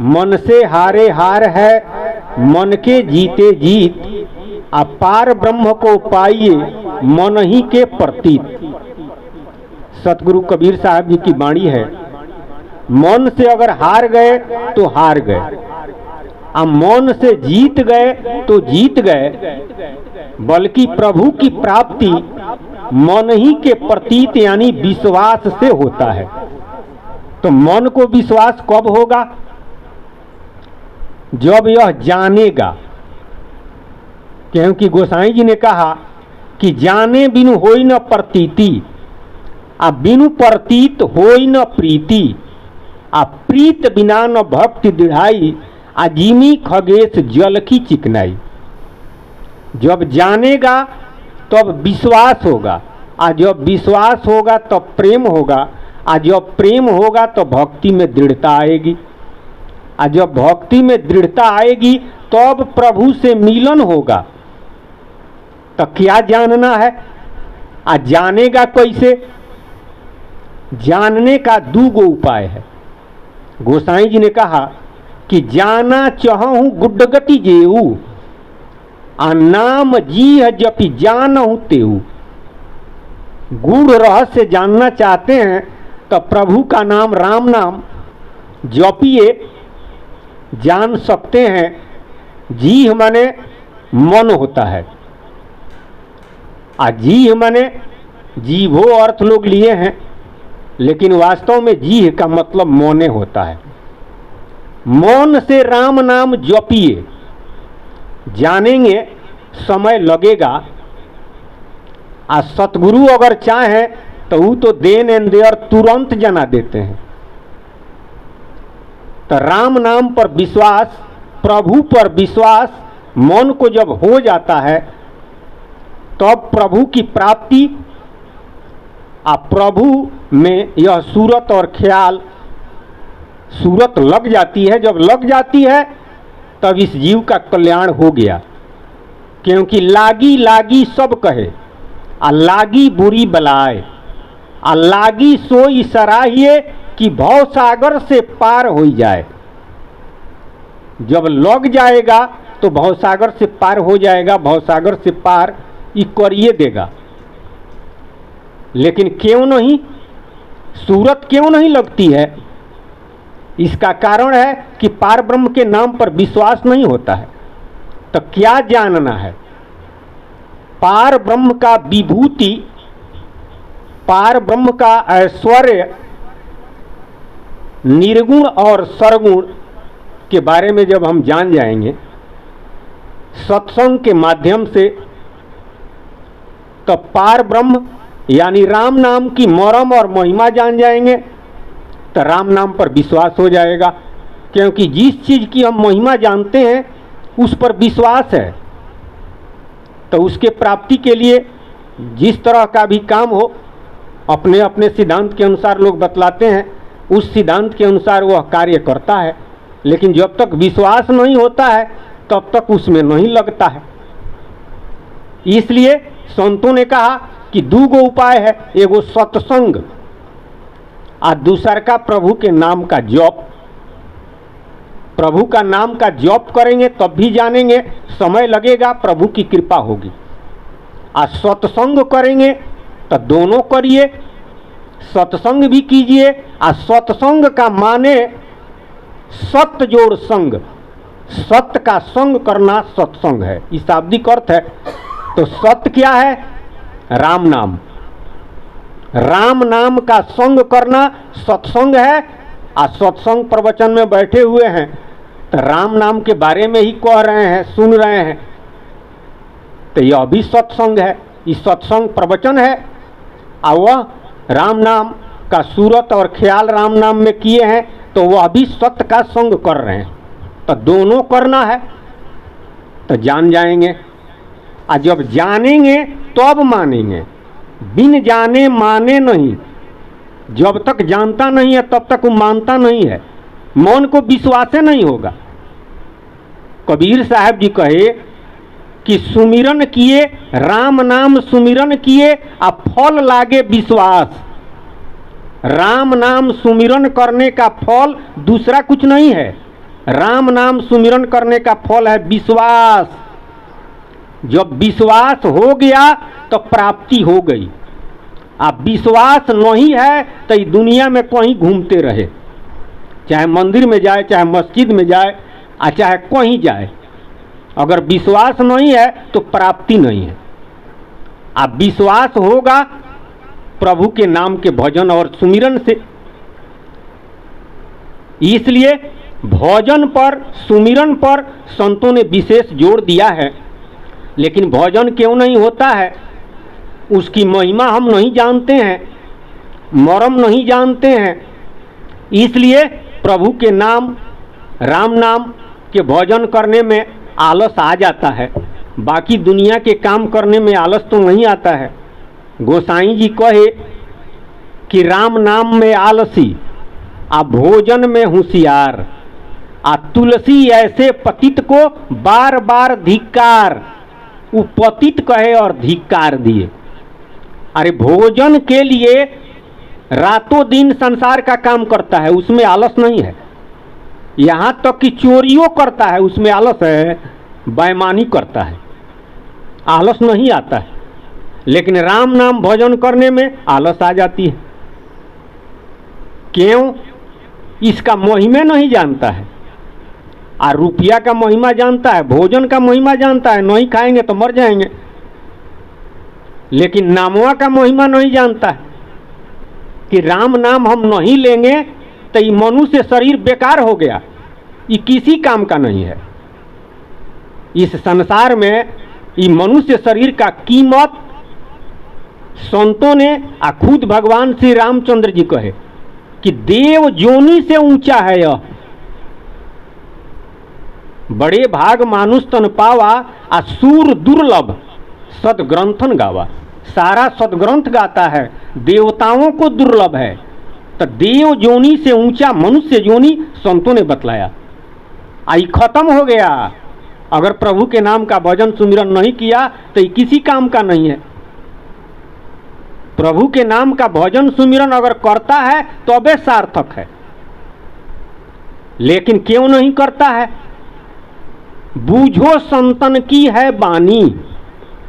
मन से हारे हार है, मन के जीते जीत। अपार ब्रह्म को पाइए मन ही के प्रतीत। सतगुरु कबीर साहब जी की वाणी है, मन से अगर हार गए तो हार गए, अब मन से जीत गए तो जीत गए, बल्कि प्रभु की प्राप्ति मन ही के प्रतीत यानी विश्वास से होता है। तो मन को विश्वास कब होगा? जब यह जानेगा, क्योंकि गोसाई जी ने कहा कि जाने बिनु होई न प्रतीति, आ बिनु प्रतीत होई न प्रीति, आ प्रीत बिना न भक्ति दृढ़ाई, अजीमी खगेश जल की चिकनाई। जब जानेगा तब विश्वास होगा, आ जब विश्वास होगा तब प्रेम होगा, आ जब प्रेम होगा तो भक्ति में दृढ़ता आएगी, आ जब भक्ति में दृढ़ता आएगी तब प्रभु से मिलन होगा। तो क्या जानना है? आ जानेगा कैसे? जानने का दूगो उपाय है। गोसाई जी ने कहा कि जाना चाहूं गुड्डगति जेऊ, आ नाम जी जपि जानहु तेऊ। गूढ़ रहस्य जानना चाहते हैं तो प्रभु का नाम राम नाम जपिए, जान सकते हैं। जी माने मन होता है, आ जी माने जीवो अर्थ लोग लिए हैं, लेकिन वास्तव में जी का मतलब मौने होता है। मौन से राम नाम जपिए, जानेंगे समय लगेगा। आ सतगुरु अगर चाहें तो वो तो देन एंड देयर तुरंत जना देते हैं। तो राम नाम पर विश्वास, प्रभु पर विश्वास मन को जब हो जाता है तब प्रभु की प्राप्ति, आ प्रभु में यह सूरत और ख्याल, सूरत लग जाती है। जब लग जाती है तब इस जीव का कल्याण हो गया। क्योंकि लागी लागी सब कहे, आ लागी बुरी बलाए, आ लागी सोई सराहिए कि भव सागर से पार हो जाए। जब लग जाएगा तो भव सागर से पार हो जाएगा, भव सागर से पार ये करिए देगा। लेकिन क्यों नहीं, सूरत क्यों नहीं लगती है? इसका कारण है कि पार ब्रह्म के नाम पर विश्वास नहीं होता है। तो क्या जानना है? पार ब्रह्म का विभूति, पार ब्रह्म का ऐश्वर्य, निर्गुण और सरगुण के बारे में जब हम जान जाएंगे सत्संग के माध्यम से, तो पार ब्रह्म यानी राम नाम की मरम और महिमा जान जाएंगे। तो राम नाम पर विश्वास हो जाएगा, क्योंकि जिस चीज की हम महिमा जानते हैं उस पर विश्वास है। तो उसके प्राप्ति के लिए जिस तरह का भी काम हो, अपने अपने सिद्धांत के अनुसार लोग बतलाते हैं, उस सिद्धांत के अनुसार वह कार्य करता है। लेकिन जब तक विश्वास नहीं होता है तब तक उसमें नहीं लगता है। इसलिए संतों ने कहा कि दूगो उपाय है, एगो सत्संग और दूसर का प्रभु के नाम का जप। प्रभु का नाम का जप करेंगे तब भी जानेंगे, समय लगेगा, प्रभु की कृपा होगी। और सत्संग करेंगे तो दोनों करिए, सत्संग भी कीजिए। और सत्संग का माने सत्य जोड़ संग, सत्य का संग करना सत्संग है, इस शाब्दिक अर्थ है। तो सत्य क्या है? राम नाम, राम नाम का संग करना सत्संग है। और सत्संग प्रवचन में बैठे हुए हैं तो राम नाम के बारे में ही कह रहे हैं, सुन रहे हैं, तो यह भी सत्संग है, ये सत्संग प्रवचन है। और वह राम नाम का सूरत और ख्याल राम नाम में किए हैं तो वह भी सत्य का संग कर रहे हैं। तो दोनों करना है तो जान जाएंगे। और जब जानेंगे तब मानेंगे, बिन जाने माने नहीं। जब तक जानता नहीं है तब तक वो मानता नहीं है, मन को विश्वास नहीं होगा। कबीर साहब जी कहे कि सुमिरन किए, राम नाम सुमिरन किए, आ फल लागे विश्वास। राम नाम सुमिरन करने का फल दूसरा कुछ नहीं है, राम नाम सुमिरन करने का फल है विश्वास। जब विश्वास हो गया तो प्राप्ति हो गई। अब विश्वास नहीं है तो इस दुनिया में कहीं घूमते रहे, चाहे मंदिर में जाए, चाहे मस्जिद में जाए, चाहे कहीं जाए, अगर विश्वास नहीं है तो प्राप्ति नहीं है। अब विश्वास होगा प्रभु के नाम के भजन और सुमिरन से। इसलिए भजन पर, सुमिरन पर संतों ने विशेष जोर दिया है। लेकिन भजन क्यों नहीं होता है, उसकी महिमा हम नहीं जानते हैं, मर्म नहीं जानते हैं। इसलिए प्रभु के नाम, राम नाम के भजन करने में आलस आ जाता है, बाकी दुनिया के काम करने में आलस तो नहीं आता है। गोसाई जी कहे कि राम नाम में आलसी, आ भोजन में होशियार, आ तुलसी ऐसे पतित को बार बार धिक्कार। वो पतित कहे और धिक्कार दिए। अरे भोजन के लिए रातों दिन संसार का काम करता है, उसमें आलस नहीं है। यहाँ तक तो कि चोरियों करता है, उसमें आलस है, बेईमानी करता है, आलस नहीं आता है। लेकिन राम नाम भजन करने में आलस आ जाती है। क्यों? इसका महिमा नहीं जानता है। और रुपया का महिमा जानता है, भोजन का महिमा जानता है, नहीं खाएंगे तो मर जाएंगे। लेकिन नामवा का महिमा नहीं जानता है कि राम नाम हम नहीं लेंगे तो ये मनुष्य शरीर बेकार हो गया, ये किसी काम का नहीं है। इस संसार में ये मनुष्य शरीर का कीमत संतों ने, खुद भगवान श्री रामचंद्र जी कहे कि देव जोनी से ऊंचा है यह। बड़े भाग मानुष तन पावा, सूर दुर्लभ सदग्रंथन गावा। सारा सदग्रंथ गाता है, देवताओं को दुर्लभ है। तो देव जोनी से ऊंचा मनुष्य जोनी संतों ने बतलाया। आई खत्म हो गया। अगर प्रभु के नाम का भजन सुमिरन नहीं किया तो ये किसी काम का नहीं है। प्रभु के नाम का भजन सुमिरन अगर करता है तो अबे सार्थक है। लेकिन क्यों नहीं करता है? बूझो संतन की है बानी,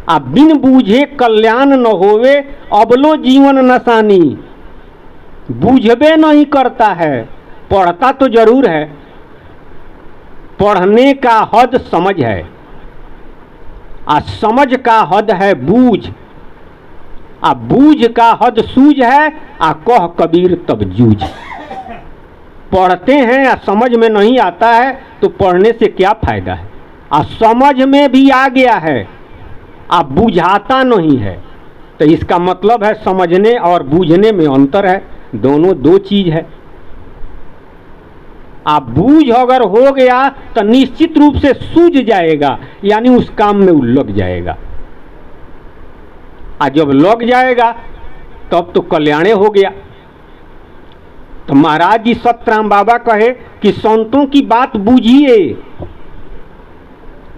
बिन बूझे कल्याण न होवे, अबलो जीवन नसानी। बूझबे नहीं करता है, पढ़ता तो जरूर है। पढ़ने का हद समझ है, समझ का हद है बूझ, बूझ का हद सूझ है, कह कबीर तब जूझ। पढ़ते हैं समझ में नहीं आता है तो पढ़ने से क्या फायदा है। समझ में भी आ गया है, बुझाता नहीं है, तो इसका मतलब है समझने और बूझने में अंतर है। दोनों दो चीज है। बूझ अगर हो गया तो निश्चित रूप से सूझ जाएगा, यानी उस काम में लग जाएगा। जब लग जाएगा तब तो कल्याणे हो गया। तो महाराज जी सतराम बाबा कहे कि संतों की बात बूझिए,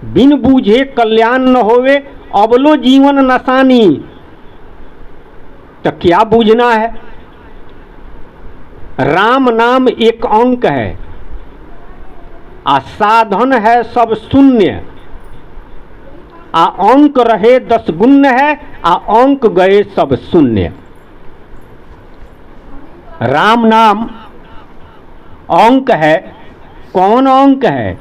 बिन बूझे कल्याण न होवे, अबलो जीवन नसानी। तो क्या बूझना है? राम नाम एक अंक है, साधन है सब शून्य। अंक रहे 10 गुण्य है, अंक गए सब शून्य। राम नाम अंक है। कौन अंक है?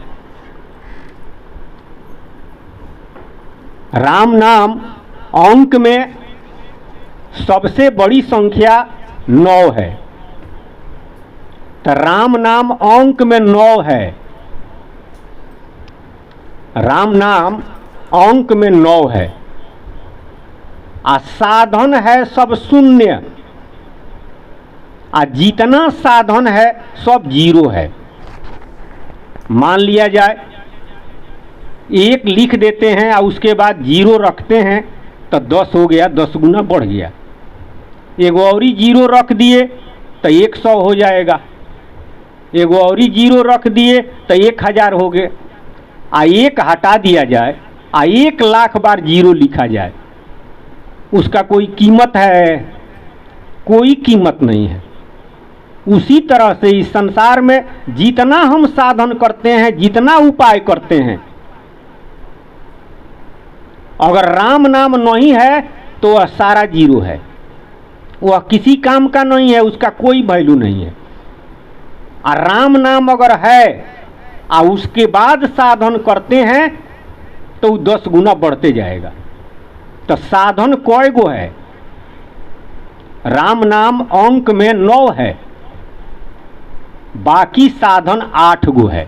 राम नाम अंक में सबसे बड़ी संख्या 9 है। तो राम नाम अंक में 9 है। राम नाम अंक में 9 है। साधन है सब शून्य। जितना साधन है सब जीरो है। मान लिया जाए 1 लिख देते हैं और उसके बाद 0 रखते हैं तो 10 हो गया, 10 गुना बढ़ गया। एगो और 0 रख दिए तो 100 हो जाएगा। एगो और 0 रख दिए तो 1000 हो गए। 1 हटा दिया जाए, 1 लाख बार 0 लिखा जाए, उसका कोई कीमत है? कोई कीमत नहीं है। उसी तरह से इस संसार में जितना हम साधन करते हैं, जितना उपाय करते हैं, अगर राम नाम नहीं है तो वह सारा जीरो है, वह किसी काम का नहीं है, उसका कोई वैल्यू नहीं है। और राम नाम अगर है और उसके बाद साधन करते हैं तो 10 गुना बढ़ते जाएगा। तो साधन कय गो है? राम नाम अंक में 9 है, बाकी साधन 8 गो है।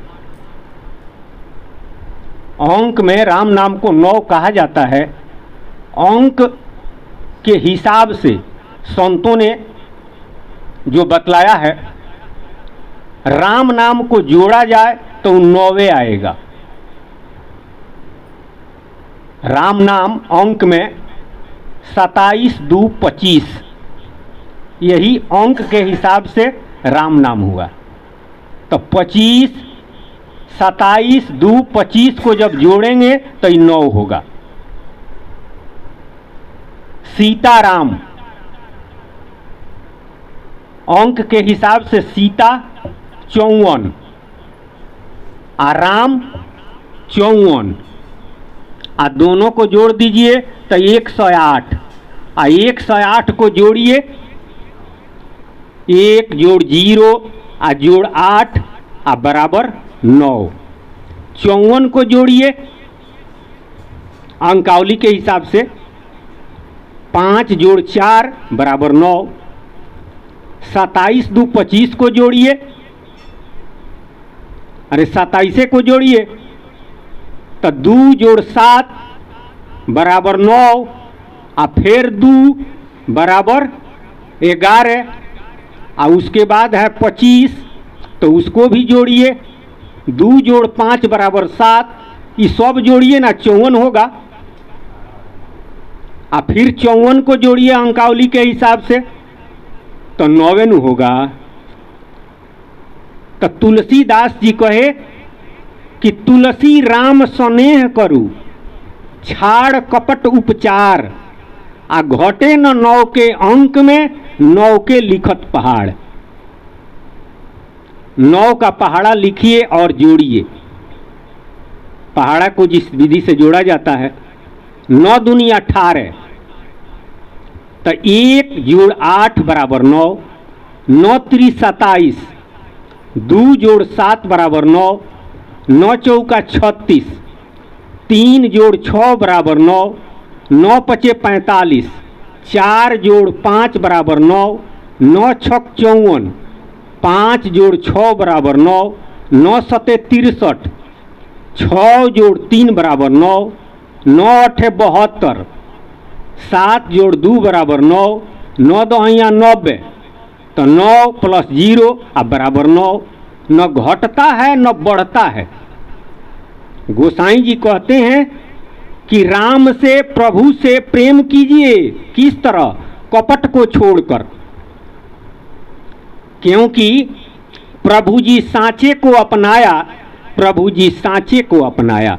अंक में राम नाम को 9 कहा जाता है। अंक के हिसाब से संतों ने जो बतलाया है, राम नाम को जोड़ा जाए तो 9वें आएगा। राम नाम अंक में 27 2 25, यही अंक के हिसाब से राम नाम हुआ। तो 25 27 2 25 को जब जोड़ेंगे तो 9 होगा। सीताराम अंक के हिसाब से सीता 54, राम 54, दोनों को जोड़ दीजिए तो 108, 108 को जोड़िए, 1 जोड़ 0 जोड़ 8 बराबर 9। 54 को जोड़िए अंकावली के हिसाब से, 5 जोड़ 4 बराबर 9। 27 2 25 को जोड़िए, 27 को जोड़िए तो 2 जोड़ 7 बराबर 9, फिर 2 बराबर 11, और उसके बाद है 25, तो उसको भी जोड़िए, 2 जोड़ 5 बराबर 7, ये सब जोड़िए ना 54 होगा। फिर 54 को जोड़िए अंकावली के हिसाब से तो 9 होगा। तो तुलसीदास जी कहे कि तुलसी राम स्नेह करू, छाड़ कपट उपचार, घटे न 9 के अंक में 9 के लिखत पहाड़। 9 का पहाड़ा लिखिए और जोड़िए। पहाड़ा को जिस विधि से जोड़ा जाता है, 9 दूनी 18, तो 1 जोड़ 8 बराबर 9, 9 3 27, 2 जोड़ 7 बराबर 9, 9 चौका 36, 3 जोड़ 6 बराबर 9, 9 पचे 45, 4 जोड़ 5 बराबर 9, 9 छक 54, 5 जोड़ 6 बराबर 9, 9 सते 63, 6 जोड़ 3 बराबर 9, 9 अठे 72, 7 जोड़ 2 बराबर 9, 9 दहिया 90, तो 9 प्लस 0 बराबर 9। न घटता है न बढ़ता है। गोसाई जी कहते हैं कि राम से प्रभु से प्रेम कीजिए। किस तरह? कपट को छोड़कर, क्योंकि प्रभु जी सांचे को अपनाया, प्रभु जी सांचे को अपनाया।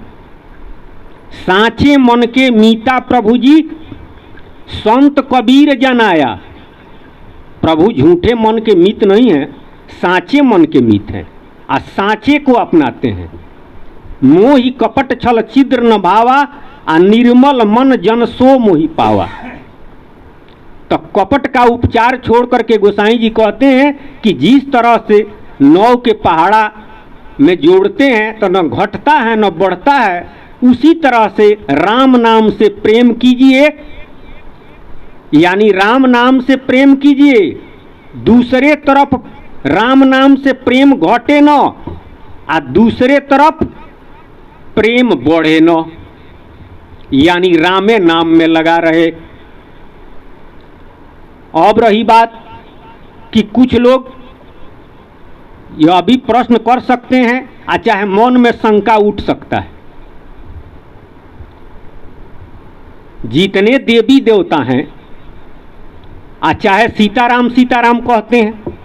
सांचे मन के मीता प्रभु जी, संत कबीर जनाया। प्रभु झूठे मन के मीत नहीं है, सांचे मन के मीत हैं, सांचे को अपनाते हैं। मोहि कपट छल छिद्र न भावा, निर्मल मन जन सो मोहि पावा। तो कपट का उपचार छोड़ करके गोसाई जी कहते हैं कि जिस तरह से 9 के पहाड़ा में जोड़ते हैं तो न घटता है न बढ़ता है, उसी तरह से राम नाम से प्रेम कीजिए, यानी राम नाम से प्रेम कीजिए। दूसरे तरफ राम नाम से प्रेम घटे न, दूसरे तरफ प्रेम बढ़े न, यानी रामे नाम में लगा रहे। अब रही बात कि कुछ लोग यह भी प्रश्न कर सकते हैं, चाहे मन में शंका उठ सकता है, जितने देवी देवता हैं, चाहे सीताराम सीताराम कहते हैं,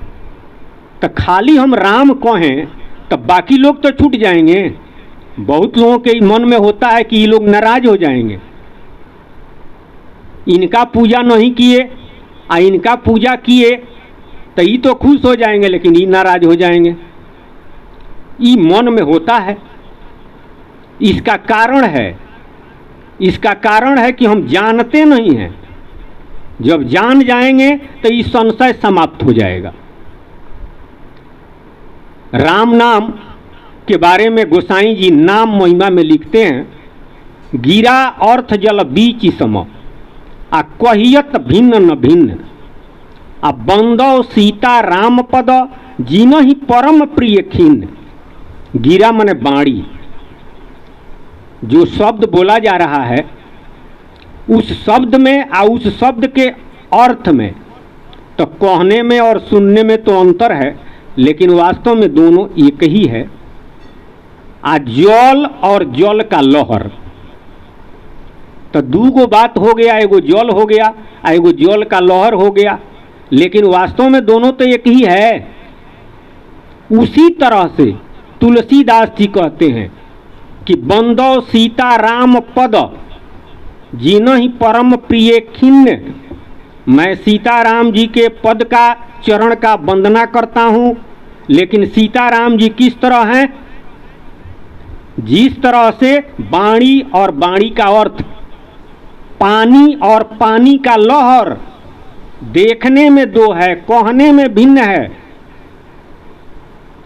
तो खाली हम राम कहें तो बाकी लोग तो छूट जाएंगे। बहुत लोगों के मन में होता है कि ये लोग नाराज हो जाएंगे, इनका पूजा नहीं किए, इनका पूजा किए तो ये तो खुश हो जाएंगे, लेकिन ये नाराज हो जाएंगे। ये मन में होता है। इसका कारण है कि हम जानते नहीं हैं। जब जान जाएंगे तो ये संशय समाप्त हो जाएगा। राम नाम के बारे में गोसाई जी नाम महिमा में लिखते हैं, गिरा अर्थ जल बीच सम आ कहियत भिन्न न भिन्न आ बंदो सीता राम पद जिन ही परम प्रिय खिन्न। गिरा माने बाणी। जो शब्द बोला जा रहा है उस शब्द में और उस शब्द के अर्थ में तो कहने में और सुनने में तो अंतर है, लेकिन वास्तव में दोनों एक ही है। आ जल और जल का लहर, तो दूगो बात हो गया, एगो जल हो गया और एगो जल का लहर हो गया, लेकिन वास्तव में दोनों तो एक ही है। उसी तरह से तुलसीदास जी कहते हैं कि बंदो सीता राम पद जिन ही परम प्रिय खिन्न। मैं सीताराम जी के पद का चरण का वंदना करता हूँ, लेकिन सीताराम जी किस तरह हैं? जिस तरह से बाणी और बाणी का अर्थ, पानी और पानी का लहर देखने में दो है, कहने में भिन्न है।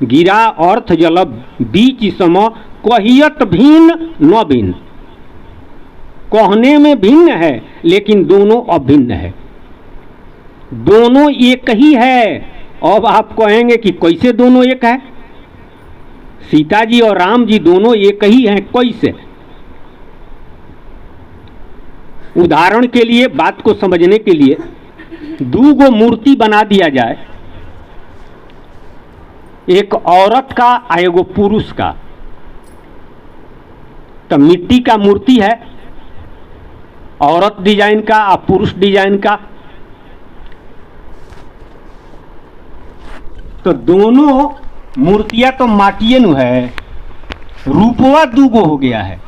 गिरा अर्थ जल बीच सम कहियत भिन्न न भिन्न। कहने में भिन्न है लेकिन दोनों अभिन्न है, दोनों एक ही है। अब आप कहेंगे कि कैसे दोनों एक है? सीता जी और राम जी दोनों एक ही हैं, कैसे? उदाहरण के लिए, बात को समझने के लिए दूगो मूर्ति बना दिया जाए, एक औरत का और एगो पुरुष का। तो मिट्टी का मूर्ति है, औरत डिजाइन का और पुरुष डिजाइन का। तो दोनों मूर्तियां तो माटिए नु है, रूपवा दूगो हो गया है।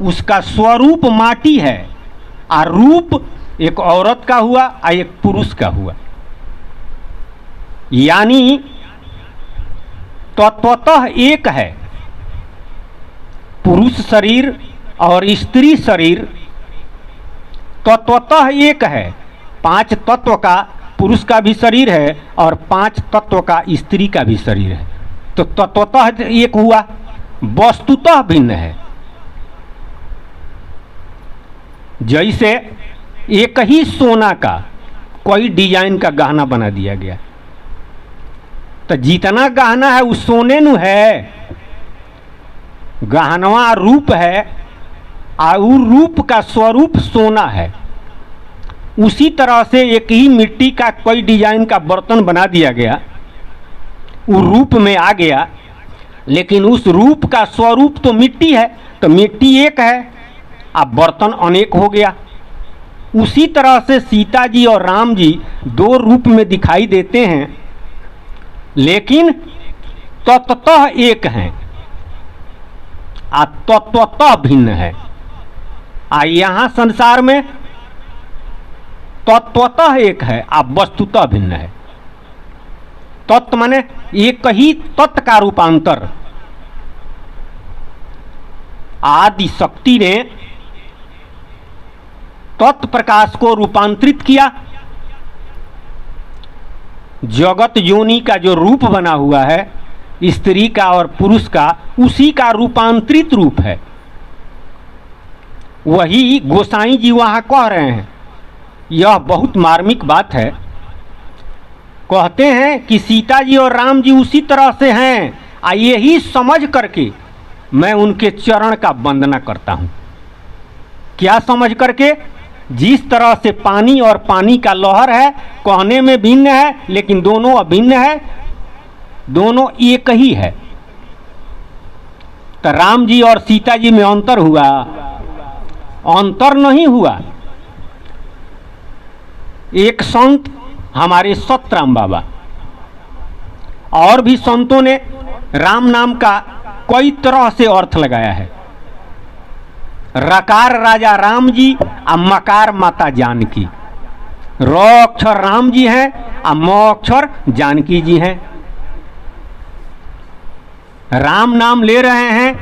उसका स्वरूप माटी है और रूप एक औरत का हुआ और एक पुरुष का हुआ। यानी तत्वतः एक है। पुरुष शरीर और स्त्री शरीर तत्वतः एक है। 5 तत्व का पुरुष का भी शरीर है और 5 तत्व का स्त्री का भी शरीर है। तो तत्वतः एक हुआ, वस्तुतः भिन्न है। जैसे एक ही सोना का कोई डिजाइन का गहना बना दिया गया, तो जितना गहना है उस सोने नु है, गहनवा रूप है और रूप का स्वरूप सोना है। उसी तरह से एक ही मिट्टी का कोई डिजाइन का बर्तन बना दिया गया, वो रूप में आ गया, लेकिन उस रूप का स्वरूप तो मिट्टी है, तो मिट्टी एक है अब बर्तन अनेक हो गया। उसी तरह से सीता जी और राम जी 2 रूप में दिखाई देते हैं, लेकिन तत्वतः एक हैं आ तत्वतः भिन्न है। आ यहाँ संसार में तत्वतः एक है आ वस्तुतः भिन्न है। तत्व माने एक ही तत्व का रूपांतर। आदि शक्ति ने तत्व प्रकाश को रूपांतरित किया। जगत योनि का जो रूप बना हुआ है स्त्री का और पुरुष का, उसी का रूपांतरित रूप है। वही गोसाई जी वहां कह रहे हैं। यह बहुत मार्मिक बात है। कहते हैं कि सीता जी और राम जी उसी तरह से हैं, आ यही समझ करके मैं उनके चरण का वंदना करता हूं। क्या समझ करके? जिस तरह से पानी और पानी का लहर है, कहने में भिन्न है लेकिन दोनों अभिन्न है, दोनों एक ही है। तो राम जी और सीता जी में अंतर हुआ? अंतर नहीं हुआ। एक संत हमारे सतराम बाबा और भी संतों ने राम नाम का कई तरह से अर्थ लगाया है। रकार राजा राम जी और मकार माता जानकी, र अक्षर राम जी हैं और म अक्षर जानकी जी हैं। राम नाम ले रहे हैं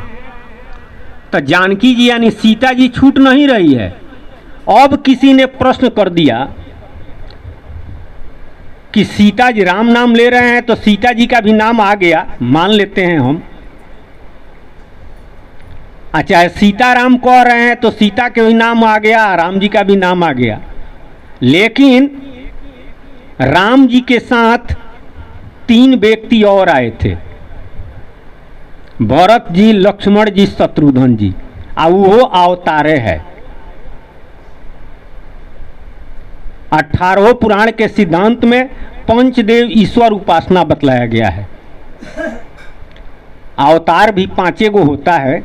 तो जानकी जी यानी सीता जी छूट नहीं रही है। अब किसी ने प्रश्न कर दिया कि सीता जी राम नाम ले रहे हैं तो सीता जी का भी नाम आ गया, मान लेते हैं हम। अच्छा, सीताराम कह रहे हैं तो सीता के भी नाम आ गया, राम जी का भी नाम आ गया। लेकिन राम जी के साथ 3 व्यक्ति और आए थे, भरत जी, लक्ष्मण जी, शत्रुघ्न जी, और वो अवतारे है। 18वें पुराण के सिद्धांत में पंचदेव ईश्वर उपासना बतलाया गया है। अवतार भी 5 गो होता है।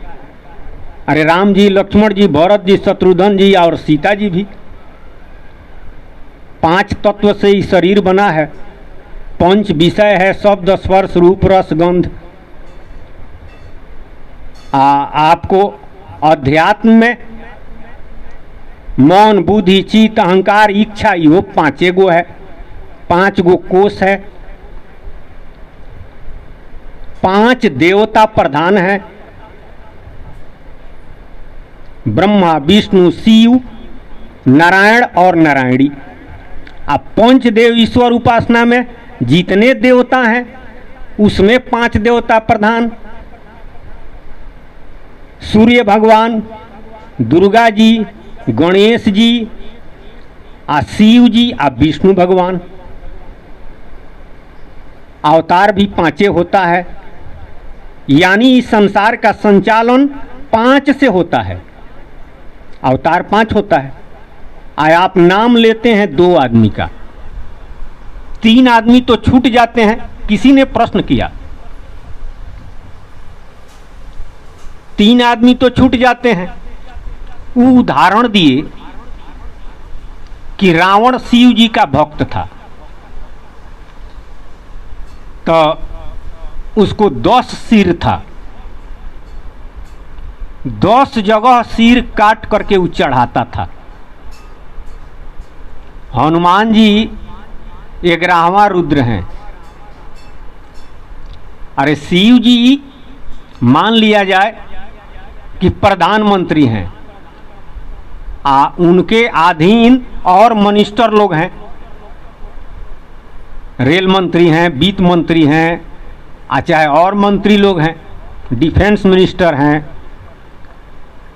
अरे राम जी, लक्ष्मण जी, भरत जी, शत्रुघ्न जी और सीता जी भी 5 तत्व से ही शरीर बना है। पंच विषय है, शब्द, स्पर्श, रूप, रस, गंध। आपको अध्यात्म में मौन, बुद्धि, चित्त, अहंकार, इच्छा, यो 5 गो है, 5 गो कोष है। 5 देवता प्रधान है, ब्रह्मा, विष्णु, शिव, नारायण और नारायणी। अब पंचदेव ईश्वर उपासना में जितने देवता हैं उसमें 5 देवता प्रधान, सूर्य भगवान, दुर्गा जी, गणेश जी, शिव जी और विष्णु भगवान। अवतार भी 5 होता है, यानी इस संसार का संचालन 5 से होता है। अवतार 5 होता है। आप नाम लेते हैं 2 आदमी का, 3 आदमी तो छूट जाते हैं। किसी ने प्रश्न किया, 3 आदमी तो छूट जाते हैं। वो उदाहरण दिए कि रावण शिव जी का भक्त था, तो उसको 10 सिर था, 10 जगह सिर काट करके वो चढ़ाता था। हनुमान जी 11वां रुद्र हैं। अरे शिव जी मान लिया जाए कि प्रधानमंत्री हैं, उनके अधीन और मिनिस्टर लोग हैं, रेल मंत्री हैं, वित्त मंत्री हैं, चाहे और मंत्री लोग हैं, डिफेंस मिनिस्टर हैं।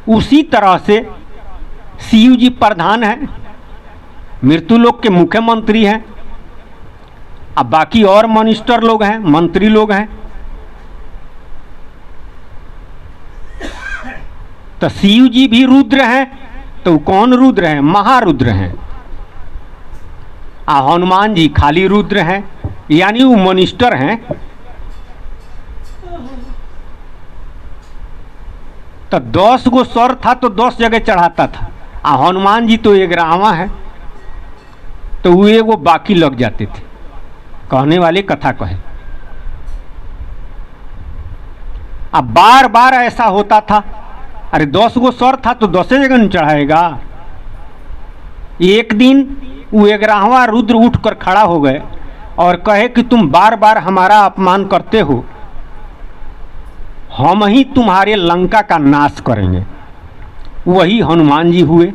उसी तरह से शिव जी प्रधान हैं, मृत्यु लोक के मुख्यमंत्री हैं, अब बाकी और मिनिस्टर लोग हैं, मंत्री लोग हैं। तो शिव जी भी रुद्र हैं, तो कौन रुद्र हैं? महारुद्र हैं। हनुमान जी खाली रुद्र हैं, यानी वो मिनिस्टर हैं। तो 10 गो सर था तो 10 जगह चढ़ाता था। हनुमान जी तो 11वां है, तो वो एगो बाकी लग जाते थे। कहने वाले कथा कहे। अब बार बार ऐसा होता था। अरे 10 गो सर था तो 10 जगह नहीं चढ़ाएगा। एक दिन वो 11वां रुद्र उठकर खड़ा हो गए और कहे कि तुम बार बार हमारा अपमान करते हो, हम ही तुम्हारे लंका का नाश करेंगे। वही हनुमान जी हुए।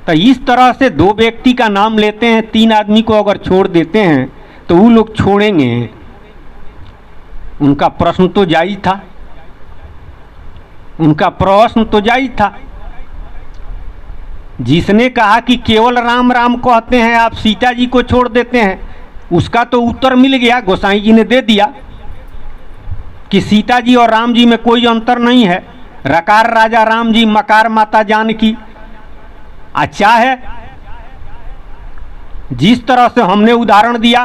तो इस तरह से 2 व्यक्ति का नाम लेते हैं, 3 आदमी को अगर छोड़ देते हैं तो वो लोग छोड़ेंगे। उनका प्रश्न तो जायज था, उनका प्रश्न तो जायज था। जिसने कहा कि केवल राम राम कहते हैं, आप सीता जी को छोड़ देते हैं, उसका तो उत्तर मिल गया, गोसाई जी ने दे दिया कि सीता जी और राम जी में कोई अंतर नहीं है। रकार राजा राम जी, मकार माता जानकी। अच्छा है, जिस तरह से हमने उदाहरण दिया,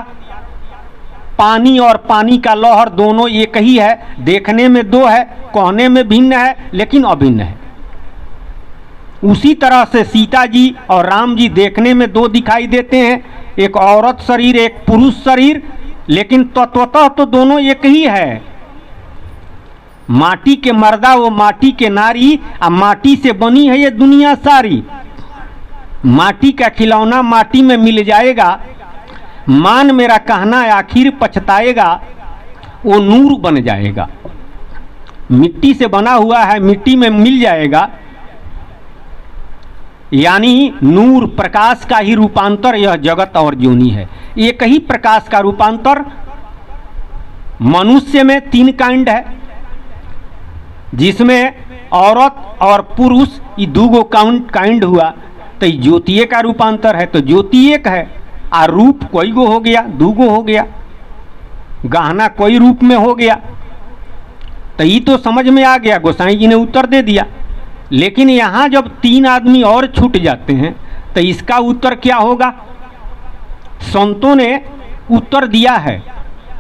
पानी और पानी का लहर दोनों एक ही है, देखने में 2 है, कहने में भिन्न है, लेकिन अभिन्न है। उसी तरह से सीता जी और राम जी देखने में 2 दिखाई देते हैं, एक औरत शरीर, एक पुरुष शरीर, लेकिन तत्वतः तो दोनों एक ही है। माटी के मर्दा वो माटी के नारी, माटी से बनी है ये दुनिया सारी। माटी का खिलौना माटी में मिल जाएगा, मान मेरा कहना आखिर पछताएगा, वो नूर बन जाएगा। मिट्टी से बना हुआ है, मिट्टी में मिल जाएगा, यानी नूर प्रकाश का ही रूपांतर यह जगत और ज्योनि है। एक ही प्रकाश का रूपांतर मनुष्य में 3 कांड है, जिसमें औरत और पुरुष ये 2 कांड हुआ, तो ज्योतिये का रूपांतर है तो ज्योति एक है, आ रूप कोई गो हो गया, 2 हो गया, गहना कोई रूप में हो गया। तो ये तो समझ में आ गया, गोसाई जी ने उत्तर दे दिया। लेकिन यहाँ जब 3 आदमी और छूट जाते हैं तो इसका उत्तर क्या होगा? संतों ने उत्तर दिया है।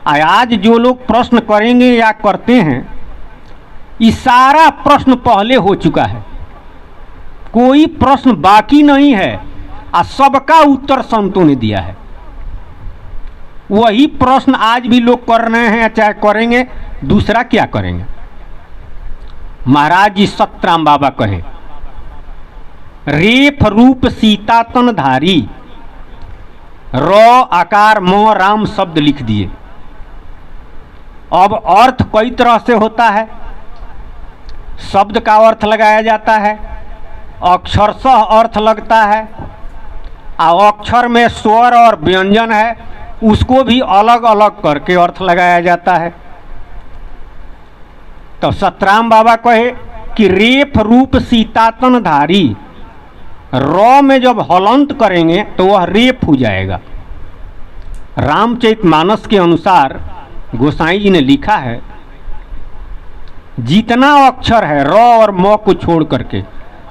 आज जो लोग प्रश्न करेंगे या करते हैं, ये सारा प्रश्न पहले हो चुका है, कोई प्रश्न बाकी नहीं है, और सबका उत्तर संतों ने दिया है। वही प्रश्न आज भी लोग कर रहे हैं, चाहे करेंगे, दूसरा क्या करेंगे। महाराज जी सतराम बाबा कहे, रेफ रूप सीता तन धारी, र आकार म राम शब्द लिख दिए। अब अर्थ कई तरह से होता है, शब्द का अर्थ लगाया जाता है, अक्षरशः अर्थ लगता है, और अक्षर में स्वर और व्यंजन है, उसको भी अलग अलग करके अर्थ लगाया जाता है। तो सतराम बाबा कहे कि रेफ रूप सीतातन धारी, र में जब हलंत करेंगे तो वह रेफ हो जाएगा। रामचरितमानस के अनुसार गोसाई जी ने लिखा है, जितना अक्षर है र और म को छोड़ करके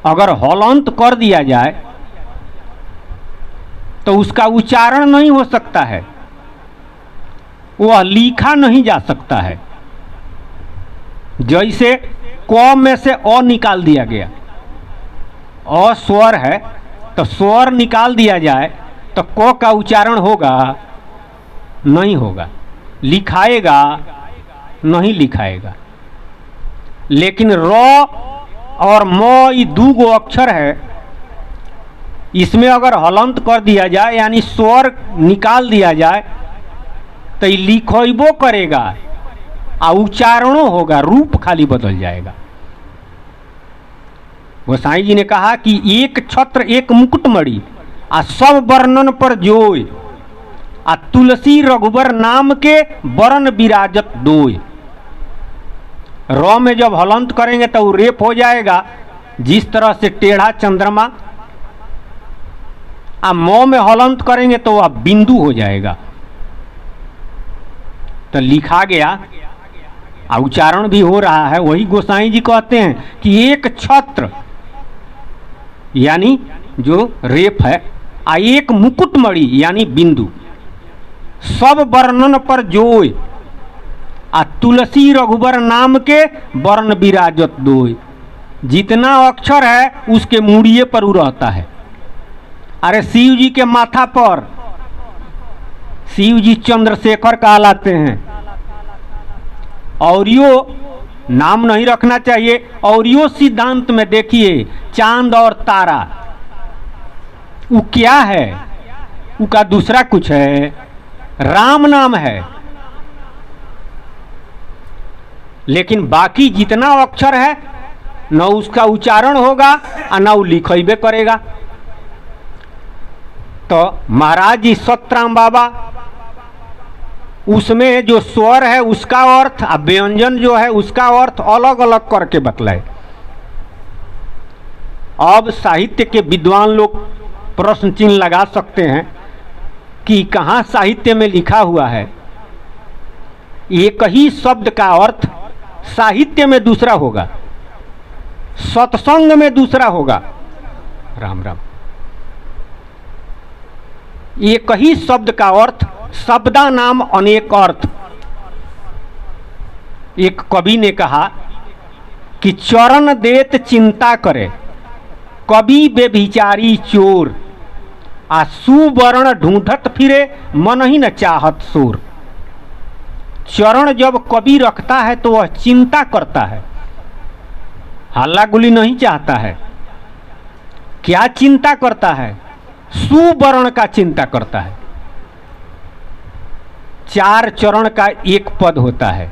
अगर हलंत कर दिया जाए तो उसका उच्चारण नहीं हो सकता है, वह लिखा नहीं जा सकता है। जैसे क में से अ निकाल दिया गया, अ स्वर है तो स्वर निकाल दिया जाए तो क का उच्चारण होगा? नहीं होगा। लिखाएगा? नहीं लिखाएगा। लेकिन र और म ये 2 अक्षर है, इसमें अगर हलंत कर दिया जाए यानी स्वर निकाल दिया जाए तो ये लिखेबो करेगा और उच्चारणों होगा, रूप खाली बदल जाएगा। गोसाई जी ने कहा कि एक छत्र एक मुकुटमणि, आ सब वर्णन पर जोय, आ तुलसी रघुबर नाम के वरण विराजत दोय। र में जब हलंत करेंगे तो वो रेप हो जाएगा, जिस तरह से टेढ़ा चंद्रमा, आ म में हलंत करेंगे तो वह बिंदु हो जाएगा। तो लिखा गया, उच्चारण भी हो रहा है। वही गोसाई जी कहते हैं कि एक छत्र यानी जो रेप है, आ एक मुकुटमणि यानी बिंदु, सब वर्णन पर जोय, आ तुलसी रघुबर नाम के वर्ण विराजत दोय। जितना अक्षर है उसके मूड़िए पर वो रहता है। अरे शिव जी के माथा पर, शिव जी चंद्रशेखर कहलाते हैं। और यो नाम नहीं रखना चाहिए। और यो सिद्धांत में देखिए, चांद और तारा वो क्या है? उसका दूसरा कुछ है, राम नाम है। लेकिन बाकी जितना अक्षर है न उसका उच्चारण होगा और न वो लिखेबे करेगा। तो महाराज जी सतराम बाबा उसमें जो स्वर है उसका अर्थ और व्यंजन जो है उसका अर्थ अलग अलग करके बतलाए। अब साहित्य के विद्वान लोग प्रश्न चिन्ह लगा सकते हैं कि कहाँ साहित्य में लिखा हुआ है एक ही शब्द का अर्थ साहित्य में दूसरा होगा, सत्संग में दूसरा होगा। राम राम। एक ही शब्द का अर्थ, शब्दा नाम अनेक अर्थ। एक कवि ने कहा कि चरण देत चिंता करे, कवि बेभिचारी चोर, आ सुवर्ण ढूंढत फिरे मन ही न चाहत शोर। चरण जब कवि रखता है तो वह चिंता करता है, हल्ला गुली नहीं चाहता है। क्या चिंता करता है? सुवर्ण का चिंता करता है। 4 चरण का एक पद होता है,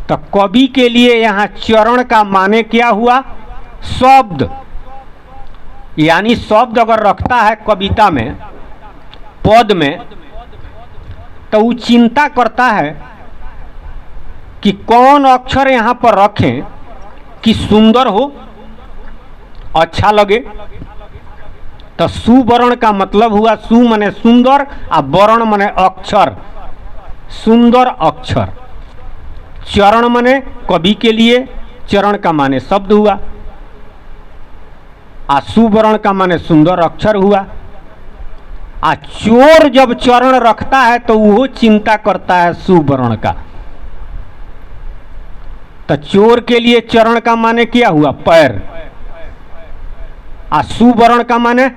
तो कवि के लिए यहां चरण का माने क्या हुआ? शब्द। यानी शब्द अगर रखता है कविता में, पद में, तो वो चिंता करता है कि कौन अक्षर यहां पर रखें कि सुंदर हो, अच्छा लगे। तो सुवर्ण का मतलब हुआ, सु माने सुंदर और वर्ण माने अक्षर, सुंदर अक्षर। चरण माने कवि के लिए चरण का माने शब्द हुआ, आ सुवर्ण का माने सुंदर अक्षर हुआ। आ चोर जब चरण रखता है तो वो चिंता करता है सुवर्ण का। तो चोर के लिए चरण का माने क्या हुआ? पैर। आ सुवर्ण का माने,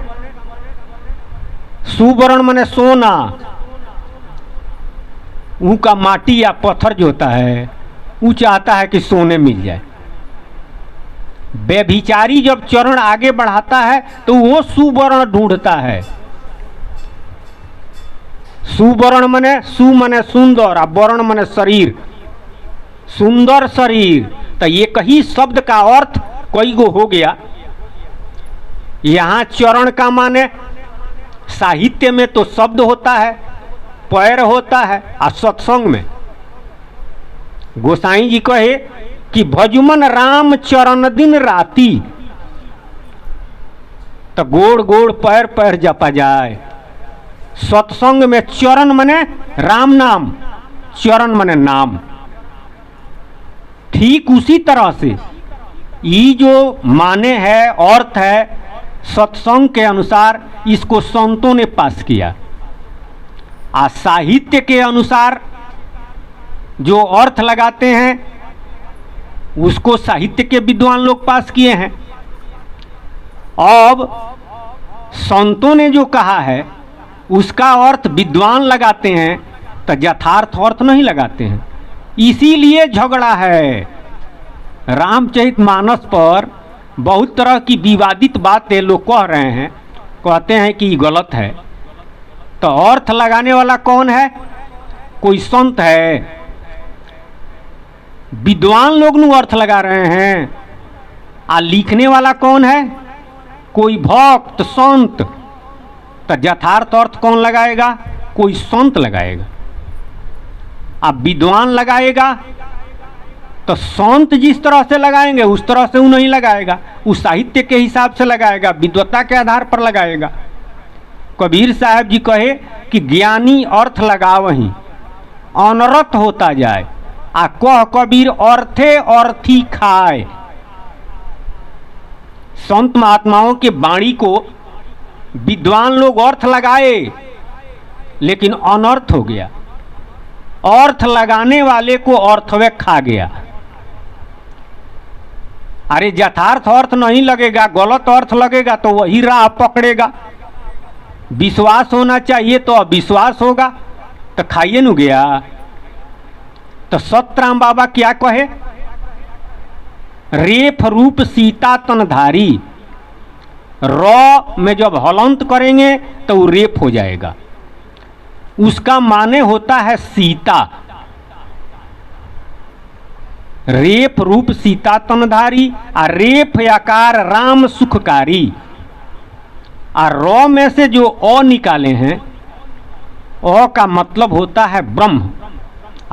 सुवर्ण माने सोना, ऊ का माटी या पत्थर जो होता है वो चाहता है कि सोने मिल जाए। व्यभिचारी जब चरण आगे बढ़ाता है तो वो सुवर्ण ढूंढता है। सुवर्ण माने, सु माने सुंदर, और वर्ण माने शरीर, सुंदर शरीर। तो एक ही शब्द का अर्थ कई गो हो गया। यहां चरण का माने साहित्य में तो शब्द होता है, पैर होता है, और सत्संग में गोसाई जी कहे कि भजुमन राम चरण दिन राती, तो गोड़ गोड़ पैर पैर जपा जाए। सत्संग में चरण माने राम नाम, चरण माने नाम। ठीक उसी तरह से ये जो माने है, अर्थ है, सत्संग के अनुसार इसको संतों ने पास किया। आ साहित्य के अनुसार जो अर्थ लगाते हैं उसको साहित्य के विद्वान लोग पास किए हैं। अब संतों ने जो कहा है उसका अर्थ विद्वान लगाते हैं, तो यथार्थ अर्थ नहीं लगाते हैं। इसीलिए झगड़ा है। रामचरितमानस पर बहुत तरह की विवादित बातें लोग कह रहे हैं, कहते हैं कि ये गलत है। तो अर्थ लगाने वाला कौन है? कोई संत है। विद्वान लोग नु अर्थ लगा रहे हैं, आ लिखने वाला कौन है? कोई भक्त संत। तो यथार्थ अर्थ कौन लगाएगा? कोई संत लगाएगा। अब विद्वान लगाएगा तो संत जिस तरह से लगाएंगे उस तरह से वो नहीं लगाएगा, उस साहित्य के हिसाब से लगाएगा, विद्वता के आधार पर लगाएगा। कबीर साहब जी कहे कि ज्ञानी अर्थ लगावहीं अनरथ होता जाए, आ कह कबीर अर्थे अर्थी खाए। संत महात्माओं के वाणी को विद्वान लोग अर्थ लगाए लेकिन अनर्थ हो गया। अर्थ लगाने वाले को अर्थवे खा गया। अरे यथार्थ अर्थ नहीं लगेगा, गलत अर्थ लगेगा तो वही राह पकड़ेगा। विश्वास होना चाहिए तो अविश्वास होगा, तो खाइए न गया। तो सतराम बाबा क्या कहे? रेफ रूप सीता तनधारी। र में जब हलंत करेंगे तो वो रेप हो जाएगा। उसका माने होता है सीता। रेप रूप सीता तनधारी, और रेप आकार राम सुखकारी। और र में से जो अ निकाले हैं, अ का मतलब होता है ब्रह्म।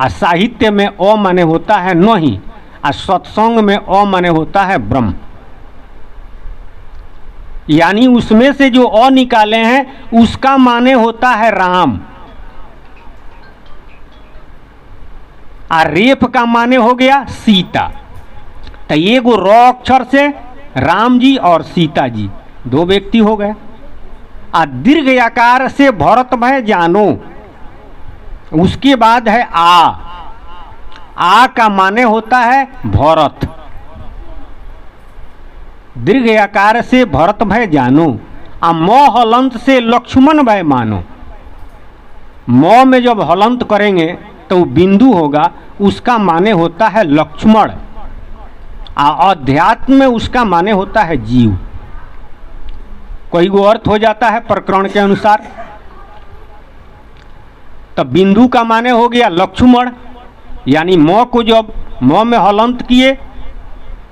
और साहित्य में अ माने होता है नहीं, और सत्संग में अ माने होता है ब्रह्म। यानी उसमें से जो अ निकाले हैं उसका माने होता है राम। और रेप का माने हो गया सीता। तो एगो र अक्षर से राम जी और सीता जी दो व्यक्ति हो गए। और दीर्घ आकार से भरत भय जानो, उसके बाद है आ का माने होता है भरत। दीर्घ आकार से भरत भय जानो, आ म हलंत से लक्ष्मण भय मानो। म में जब हलंत करेंगे तो बिंदु होगा, उसका माने होता है लक्ष्मण। अध्यात्म में उसका माने होता है जीव। कोई गो अर्थ हो जाता है प्रकरण के अनुसार। तब बिंदु का माने हो गया लक्ष्मण, यानी म को जब म में हलंत किए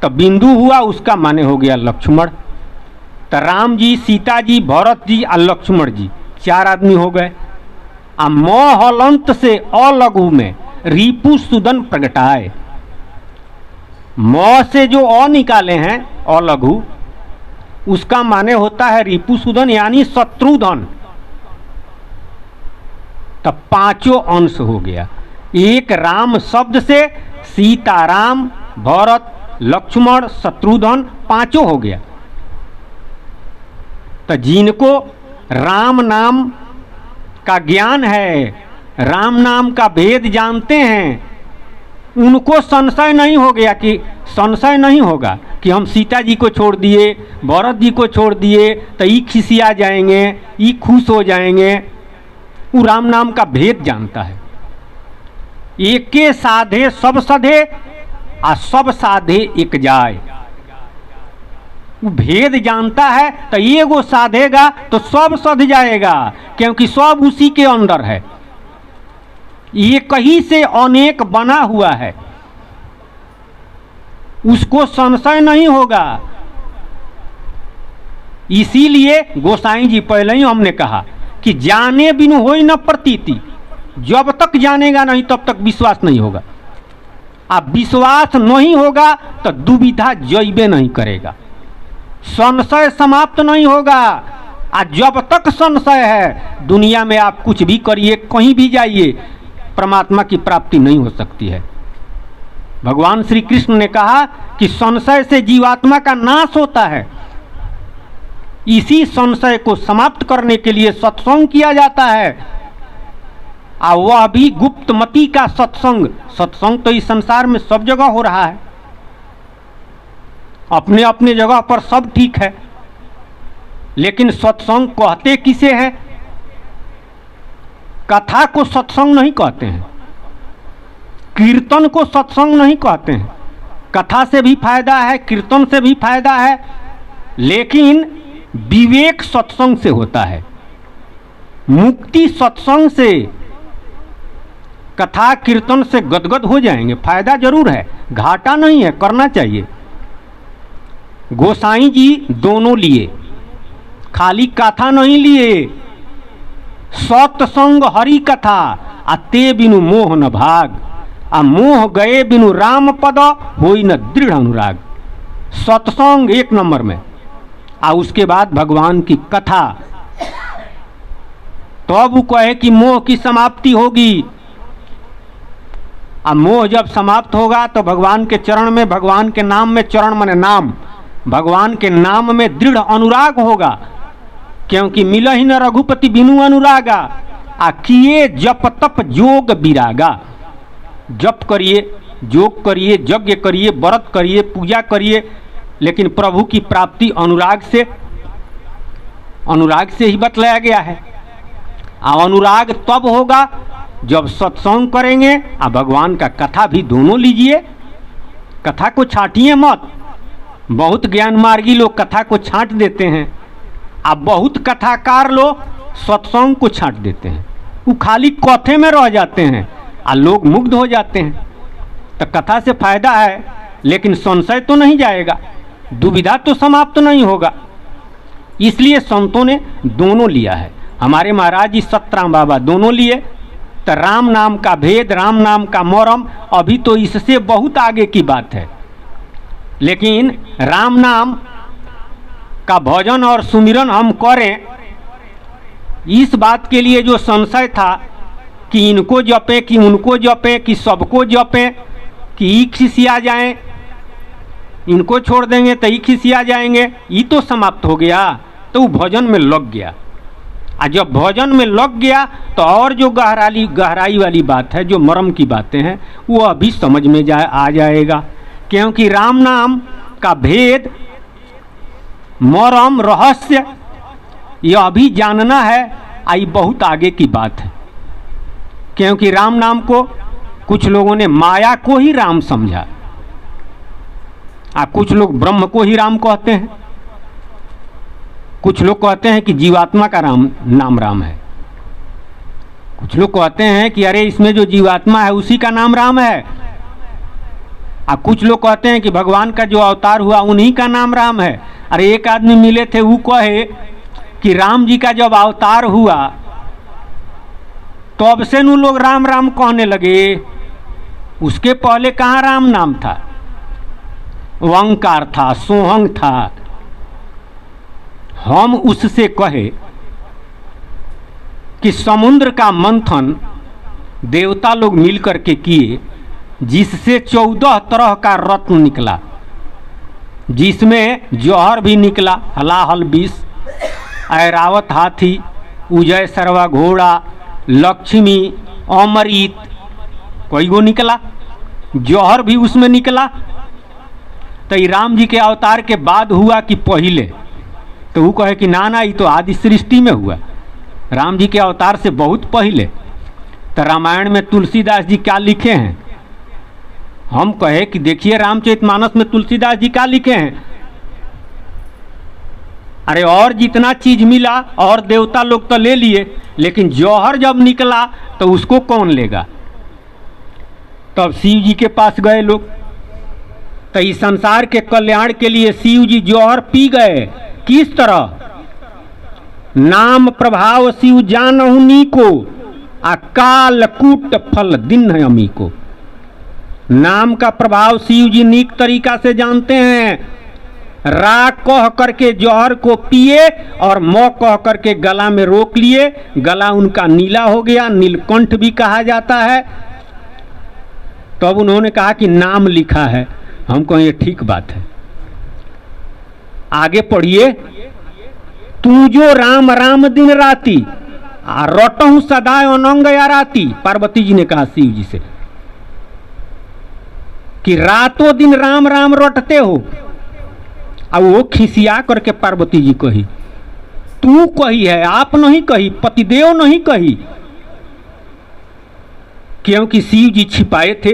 तब बिंदु हुआ, उसका माने हो गया लक्ष्मण। तो राम जी, सीता जी, भरत जी और लक्ष्मण जी 4 आदमी हो गए। आ म हलंत से अलघु में रिपु सुदन प्रगटाए, म से जो अ निकाले हैं अलघु, उसका माने होता है रिपु सुदन यानी शत्रुधन। तब 5 अंश हो गया। एक राम शब्द से सीताराम, भरत, लक्ष्मण, शत्रुधन 5 हो गया। तो जिनको राम नाम का ज्ञान है, राम नाम का भेद जानते हैं, उनको संशय नहीं हो गया कि संशय नहीं होगा कि हम सीता जी को छोड़ दिए, भरत जी को छोड़ दिए तो ये खिसिया जाएंगे, ये खुश हो जाएंगे। वो राम नाम का भेद जानता है। एके साधे सब सधे आ सब साधे एक जाए। वो भेद जानता है तो एगो साधेगा तो सब सध जाएगा, क्योंकि सब उसी के अंदर है। ये कहीं से अनेक बना हुआ है, उसको संशय नहीं होगा। इसीलिए गोसाई जी पहले ही हमने कहा कि जाने बिनु होई न प्रतीति, जब तक जानेगा नहीं तब तक विश्वास नहीं होगा। अब विश्वास नहीं होगा तो दुविधा जैबे नहीं करेगा, संशय समाप्त नहीं होगा। और जब तक संशय है दुनिया में आप कुछ भी करिए, कहीं भी जाइए, परमात्मा की प्राप्ति नहीं हो सकती है। भगवान श्री कृष्ण ने कहा कि संशय से जीवात्मा का नाश होता है। इसी संशय को समाप्त करने के लिए सत्संग किया जाता है, और वह भी गुप्तमती का सत्संग। सत्संग तो इस संसार में सब जगह हो रहा है, अपने अपने जगह पर सब ठीक है, लेकिन सत्संग कहते किसे हैं? कथा को सत्संग नहीं कहते हैं, कीर्तन को सत्संग नहीं कहते हैं। कथा से भी फायदा है, कीर्तन से भी फायदा है, लेकिन विवेक सत्संग से होता है। मुक्ति सत्संग से, कथा कीर्तन से गदगद हो जाएंगे। फायदा जरूर है, घाटा नहीं है, करना चाहिए। गोसाई जी दोनों लिए, खाली कथा नहीं लिए। सत्संग हरि कथा अते बिनु मोह न भाग, आ मोह गए बिनु राम पद होई न दृढ़ अनुराग। सत्संग 1 नंबर में, और उसके बाद भगवान की कथा। तो अब वो कहे कि मोह की समाप्ति होगी। अब मोह जब समाप्त होगा तो भगवान के चरण में, भगवान के नाम में, चरण माने नाम, भगवान के नाम में दृढ़ अनुराग होगा। क्योंकि मिल ही न रघुपति बिनु अनुरागा, आ किए जप तप जोग विरागा। जप करिए, जोग करिए, यज्ञ करिए, व्रत करिए, पूजा करिए, लेकिन प्रभु की प्राप्ति अनुराग से ही बतलाया गया है। और अनुराग तब होगा जब सत्संग करेंगे, और भगवान का कथा भी दोनों लीजिए। कथा को छांटिए मत। बहुत ज्ञान मार्गी लोग कथा को छांट देते हैं, अब बहुत कथाकार लोग सत्संग को छांट देते हैं। वो खाली कथे में रह जाते हैं और लोग मुग्ध हो जाते हैं। तो कथा से फायदा है, लेकिन संशय तो नहीं जाएगा, दुविधा तो समाप्त नहीं होगा। इसलिए संतों ने दोनों लिया है। हमारे महाराज जी सतराम बाबा दोनों लिए। तो राम नाम का भेद, राम नाम का मरम अभी तो इससे बहुत आगे की बात है, लेकिन राम नाम का भजन और सुमिरन हम करें, इस बात के लिए जो संशय था कि इनको जपे कि उनको जपे कि सबको जपे कि ई खिसिया जाएं, इनको छोड़ देंगे तो ई खिसिया जाएंगे, ये तो समाप्त हो गया। तो वो भजन में लग गया, और जब भजन में लग गया तो और जो गहराई वाली बात है, जो मर्म की बातें हैं, वो अभी समझ में आ जाएगा। क्योंकि राम नाम का भेद, मर्म, रहस्य ये अभी जानना है, आई बहुत आगे की बात है। क्योंकि राम नाम को कुछ लोगों ने माया को ही राम समझा, कुछ लोग ब्रह्म को ही राम कहते हैं। कुछ लोग कहते हैं कि जीवात्मा का नाम राम है, कुछ लोग कहते हैं कि अरे इसमें जो जीवात्मा है उसी का नाम राम है, और कुछ लोग कहते हैं कि भगवान का जो अवतार हुआ उन्हीं का नाम राम है। अरे एक आदमी मिले थे, वो कहे कि राम जी का जब अवतार हुआ तो अब से नु लोग राम राम कहने लगे, उसके पहले कहाँ राम नाम था, ओंकार था, सोहंग था। हम उससे कहे कि समुद्र का मंथन देवता लोग मिलकर के किए, जिससे 14 तरह का रत्न निकला, जिसमें जौहर भी निकला, हलाहल विष, ऐरावत हाथी, उजय सरवा घोड़ा, लक्ष्मी, अमृत, कोई गो निकला, जौहर भी उसमें निकला। तो राम जी के अवतार के बाद हुआ कि पहले? तो वो कहे कि ना ये तो आदि सृष्टि में हुआ, राम जी के अवतार से बहुत पहले। तो रामायण में तुलसीदास जी क्या लिखे हैं? हम कहे कि देखिए रामचरितमानस में तुलसीदास जी क्या लिखे हैं, अरे और जितना चीज मिला और देवता लोग तो ले लिए, लेकिन जौहर जब निकला तो उसको कौन लेगा? तब शिव जी के पास गए लोग, तो इस संसार के कल्याण के लिए शिव जी जौहर पी गए। किस तरह? नाम प्रभाव शिव जानहु नीको, अकाल कूट फल दिन है अमी को। नाम का प्रभाव शिव जी नीक तरीका से जानते हैं। रा कह करके जौहर को पिए और मौ कह करके गला में रोक लिए, गला उनका नीला हो गया, नीलकंठ भी कहा जाता है। तब उन्होंने कहा कि नाम लिखा है। हम कहें ये ठीक बात है। आगे पढ़िए, तू जो राम राम दिन राती रटहु सदा अनंग या राती। पार्वती जी ने कहा शिव जी से कि रातों दिन राम राम रटते हो। अब वो खिसिया करके पार्वती जी कही, तू कही है, आप नहीं कही, पतिदेव नहीं कही, क्योंकि शिव जी छिपाए थे,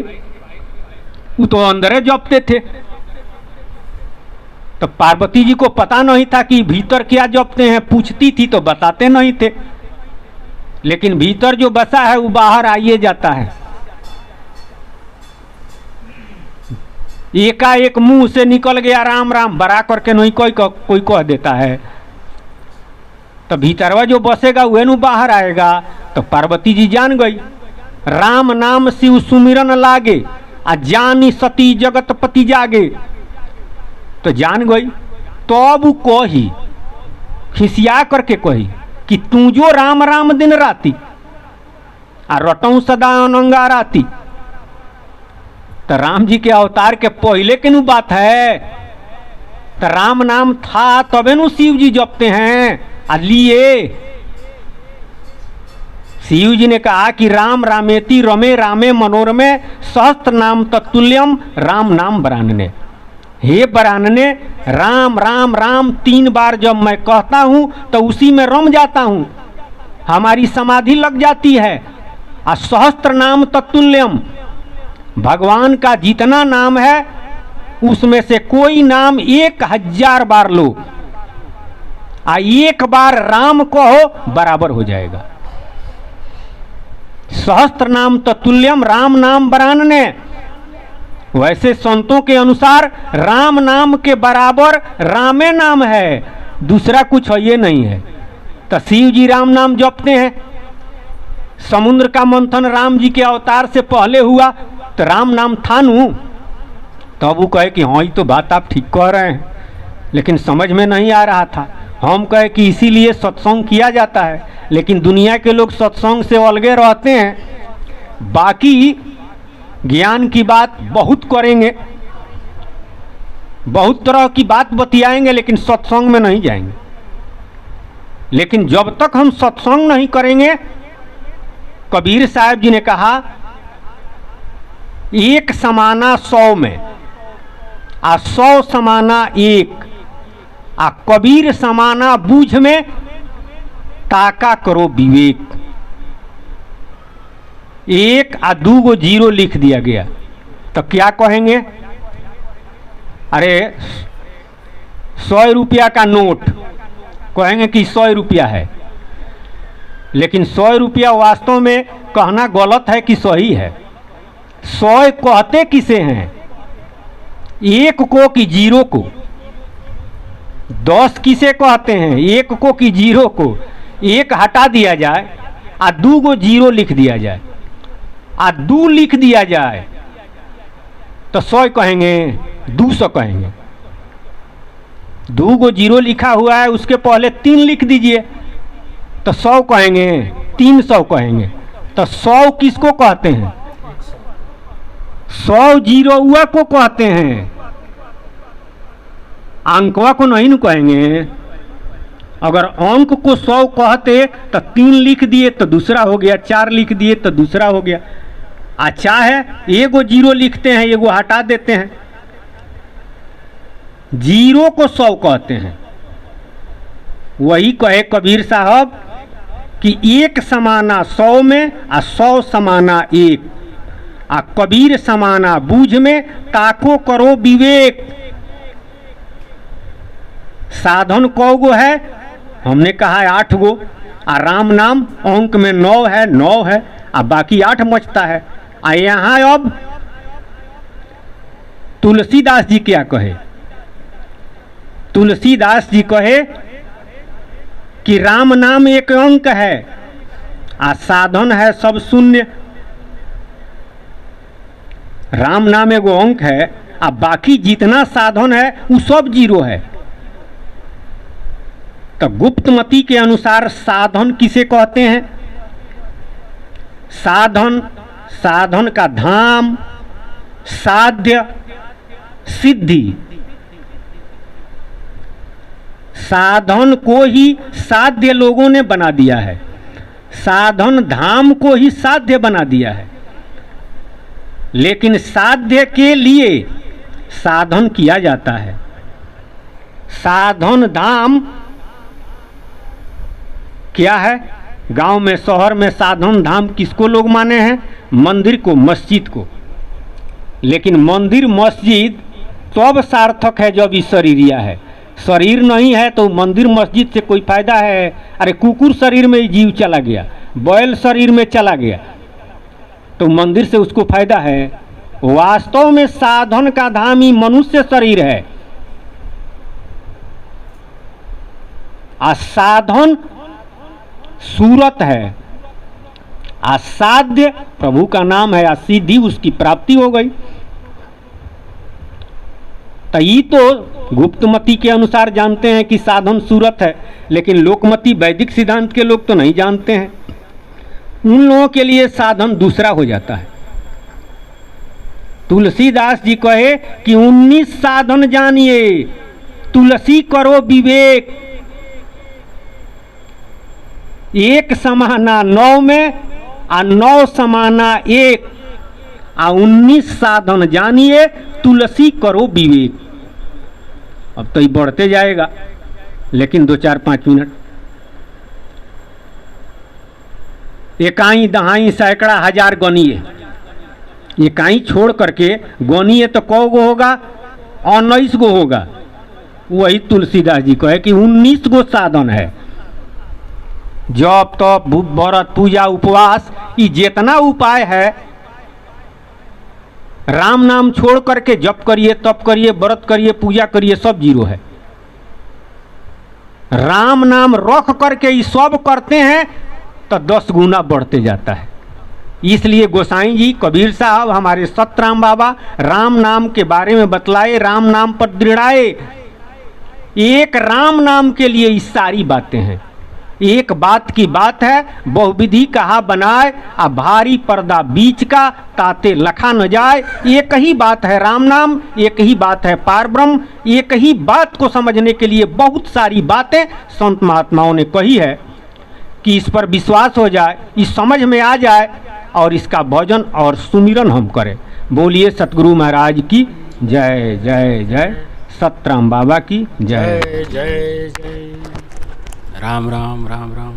वो तो अंदर जपते थे। तो पार्वती जी को पता नहीं था कि भीतर क्या जपते हैं, पूछती थी तो बताते नहीं थे, लेकिन भीतर जो बसा है वो बाहर आइए जाता है। एकाएक मुंह से निकल गया राम राम, बड़ा करके नहीं कोई कह देता है, तो भीतरवा जो बसेगा वह नु बाहर आएगा। तो पार्वती जी जान गई, राम नाम शिव सुमिरन लागे, आ जानी सती जगत पति जागे। तो जान गई। तो अब कही, खिसिया करके कही कि तू जो राम राम दिन राती आ रटऊ सदा अनंगा राती। तो राम जी के अवतार के पहले के नु बात है, तो राम नाम था तबे नु शिव जी जपते हैं। आ लिए शिव जी ने कहा कि राम रामेति रमे रामे मनोरमे सहस्त्र नाम तत्तुल्यम राम नाम बरानने। हे बरानने, राम राम राम 3 बार जब मैं कहता हूं तो उसी में रम जाता हूं, हमारी समाधि लग जाती है। आ सहस्त्र नाम तत्तुल्यम, भगवान का जितना नाम है उसमें से कोई नाम 1000 बार लो, आ 1 बार राम कहो बराबर हो जाएगा। सहस्त्र नाम तत्तुल्यम राम नाम बरानने। वैसे संतों के अनुसार राम नाम के बराबर रामे नाम है, दूसरा कुछ है ये नहीं है। तो शिव जी राम नाम जपते हैं। समुद्र का मंथन राम जी के अवतार से पहले हुआ तो राम नाम था नु। तब वो कहे कि हाँ ये तो बात आप ठीक कह रहे हैं, लेकिन समझ में नहीं आ रहा था। हम कहे कि इसीलिए सत्संग किया जाता है, लेकिन दुनिया के लोग सत्संग से अलगे रहते हैं। बाकी ज्ञान की बात बहुत करेंगे, बहुत तरह की बात बतियाएंगे, लेकिन सत्संग में नहीं जाएंगे। लेकिन जब तक हम सत्संग नहीं करेंगे, कबीर साहब जी ने कहा 1 समाना 100 में, आ 100 समाना 1, आ कबीर समाना बूझ में, ताका करो विवेक। 1 आ 2 गो 0 लिख दिया गया, तो क्या कहेंगे? अरे 100 रुपया का नोट कहेंगे कि 100 रुपया है, लेकिन 100 रुपया वास्तव में कहना गलत है कि सही है। 100 कहते किसे हैं? एक को कि जीरो को? 10 किसे कहते हैं? एक को कि जीरो को? एक हटा दिया जाए आ 2 गो जीरो लिख दिया जाए, आ 2 लिख दिया जाए तो 100 कहेंगे? 200 कहेंगे। 2 गो जीरो लिखा हुआ है, उसके पहले 3 लिख दीजिए तो 100 कहेंगे? 300 कहेंगे। तो 100 किसको कहते हैं? 100 जीरोवा को कहते हैं, अंकवा को नहीं न कहेंगे। अगर अंक को 100 कहते तो 3 लिख दिए तो दूसरा हो गया, 4 लिख दिए तो दूसरा हो गया। अच्छा है, एगो जीरो लिखते हैं, एगो हटा देते हैं। जीरो को 100 कहते हैं। वही कहे कबीर साहब कि 1 समाना 100 में आ 100 समाना 1, आ कबीर समाना बूझ में ताको करो विवेक। साधन कौ गो है? हमने कहा है 8 गो। आ राम नाम अंक में 9 है, 9 है, आ बाकी 8 बचता है। आ यहाँ अब तुलसीदास जी क्या कहे? तुलसीदास जी कहे कि राम नाम एक अंक है, आ साधन है सब शून्य। राम नाम एगो अंक है, आ बाकी जितना साधन है वो सब जीरो है। तो गुप्तमती के अनुसार साधन किसे कहते हैं? साधन, साधन का धाम, साध्य, सिद्धि। साधन को ही साध्य लोगों ने बना दिया है, साधन धाम को ही साध्य बना दिया है। लेकिन साध्य के लिए साधन किया जाता है। साधन धाम क्या है? गांव में, शहर में साधन धाम किसको लोग माने हैं? मंदिर को, मस्जिद को। लेकिन मंदिर मस्जिद तब सार्थक है जब इस शरीरिया है। शरीर नहीं है तो मंदिर मस्जिद से कोई फायदा है? अरे कुकुर शरीर में ही जीव चला गया, बैल शरीर में चला गया, तो मंदिर से उसको फायदा है? वास्तव में साधन का धाम ही मनुष्य शरीर है। साधन सूरत है, असाध्य प्रभु का नाम है, सिद्धि उसकी प्राप्ति हो गई। तो ये तो गुप्तमती के अनुसार जानते हैं कि साधन सूरत है, लेकिन लोकमती वैदिक सिद्धांत के लोग तो नहीं जानते हैं। उन लोगों के लिए साधन दूसरा हो जाता है। तुलसीदास जी कहे कि 19 साधन जानिए, तुलसी करो विवेक। 1 समाना 9 में आ 9 समाना 1, आ 19 साधन जानिए, तुलसी करो विवेक। अब तो ये बढ़ते जाएगा, लेकिन 2-4-5 मिनट। एकाई दहाई सैकड़ा हजार गनिए, एकाई छोड़ करके गनिए तो कौ गो होगा? 19 गो होगा। वही तुलसीदास जी कहे कि 19 गो साधन है। जप तप व्रत पूजा उपवास, ये जितना उपाय है, राम नाम छोड़ करके जप करिए, तप करिए, व्रत करिए, पूजा करिए, सब जीरो है। राम नाम रख करके ये सब करते हैं तो 10 गुना बढ़ते जाता है। इसलिए गोसाई जी, कबीर साहब, हमारे सतराम बाबा राम नाम के बारे में बतलाए, राम नाम पर दृढ़ाए। एक राम नाम के लिए ये सारी बातें हैं। एक बात की बात है, बहुविधि कहा बनाए, आ भारी पर्दा बीच का, ताते लखा न जाए। एक ही बात है राम नाम, एक ही बात है पार ब्रह्म। एक ही बात को समझने के लिए बहुत सारी बातें संत महात्माओं ने कही है कि इस पर विश्वास हो जाए, इस समझ में आ जाए और इसका भजन और सुमिरन हम करें। बोलिए सतगुरु महाराज की जय जय जय, सतराम बाबा की जय जय जय। राम राम राम राम।